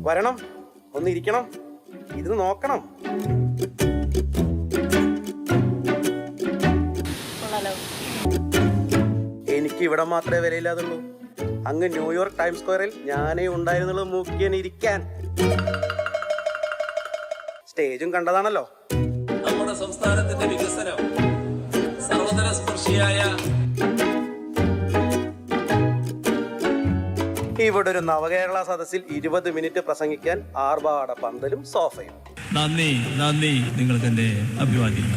വരണം, ഒന്നിരിക്കണം, ഇത് നോക്കണം. എനിക്ക് ഇവിടെ മാത്രമേ വിലയില്ലാതുള്ളൂ. അങ്ങ് ന്യൂയോർക്ക് ടൈംസ് സ്ക്വയറിൽ ഞാനേ ഉണ്ടായിരുന്നുള്ളൂ മുഖ്യൻ ഇരിക്കാൻ. സ്റ്റേജും കണ്ടതാണല്ലോ. നമ്മുടെ സംസ്ഥാനത്തിന്റെ വികസനം സർവതല സ്പർശിയായ ഇവിടെ ഒരു നവകേരള സദസ്സിൽ 20 മിനിറ്റ് പ്രസംഗിക്കാൻ ആർഭാട പന്തലും സോഫയും. നന്ദി നന്ദി, നിങ്ങൾക്ക് എന്റെ അഭിവാദ്യം.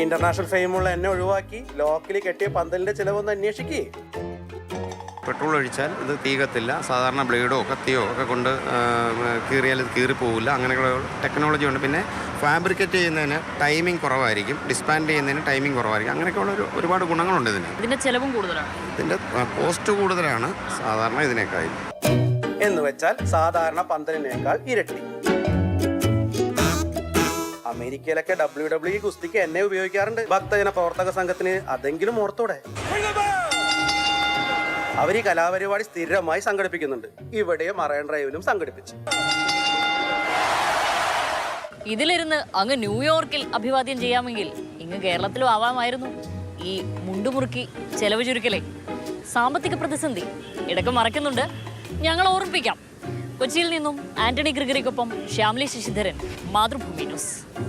ഇന്റർനാഷണൽ ഫെയിമുള്ള എന്നെ ഒഴിവാക്കി ലോക്കലി കെട്ടിയ പന്തലിന്റെ ചിലവൊന്ന് അന്വേഷിക്കേ. പെട്രോൾ ഒഴിച്ചാൽ ഇത് തീ കത്തില്ല. സാധാരണ ബ്ലേഡോ കത്തിയോ ഒക്കെ കൊണ്ട് കീറിയാൽ ഇത് കീറിപ്പോവില്ല. അങ്ങനെയുള്ള ടെക്നോളജി ഉണ്ട്. പിന്നെ ഫാബ്രിക്കേറ്റ് ചെയ്യുന്നതിന് ടൈമിംഗ് കുറവായിരിക്കും, ഡിസ്പാൻഡ് ചെയ്യുന്നതിന് ടൈമിംഗ് കുറവായിരിക്കും. അങ്ങനെയൊക്കെയുള്ള ഒരുപാട് ഗുണങ്ങളുണ്ട് ഇതിന്. ഇതിന്റെ ചെലവും കൂടുതലാണ്, ഇതിൻ്റെ കോസ്റ്റ് കൂടുതലാണ് സാധാരണ ഇതിനേക്കാൾ. എന്ന് വെച്ചാൽ സാധാരണ പന്തലിനേക്കാൾ ഇരട്ടി. അമേരിക്കയിലൊക്കെ WWE ഗുസ്തിക്ക് എന്നെ ഉപയോഗിക്കാറുണ്ട്. ഭക്തജന പ്രവർത്തക സംഘത്തിന് അതെങ്കിലും ഓർത്തോടെ. അവർ ഈ കലാപരിപാടി സ്ഥിരമായി സംഘടിപ്പിക്കുന്നുണ്ട്. ഇവിടെ മറൈൻ ഡ്രൈവിലും സംഘടിപ്പിച്ചു. ഇതിലിരുന്ന് അങ്ങ് ന്യൂയോർക്കിൽ അഭിവാദ്യം ചെയ്യാമെങ്കിൽ ഇങ്ങ് കേരളത്തിലും ആവാമായിരുന്നു. ഈ മുണ്ടുമുറുക്കി ചെലവ് ചുരുക്കലേ. സാമ്പത്തിക പ്രതിസന്ധി ഇടയ്ക്ക് മറക്കുന്നുണ്ട്. ഞങ്ങൾ ഓർമ്മിപ്പിക്കാം. കൊച്ചിയിൽ നിന്നും ആന്റണി ഗ്രിഗറിക്കൊപ്പം ശ്യാമിലി ശശിധരൻ, മാതൃഭൂമി ന്യൂസ്.